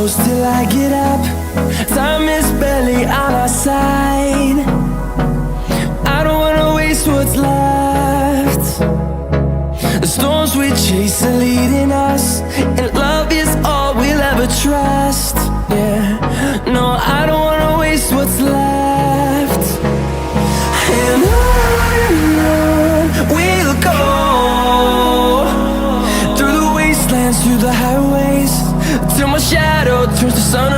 close till I get up. Time is barely on our side. I don't wanna waste what's left. The storms we chase are leading us, and love is all we'll ever trust. Yeah, no, I don't wanna waste what's left. And on we'll go, through the wastelands, through the highways, till my shadow turns to sun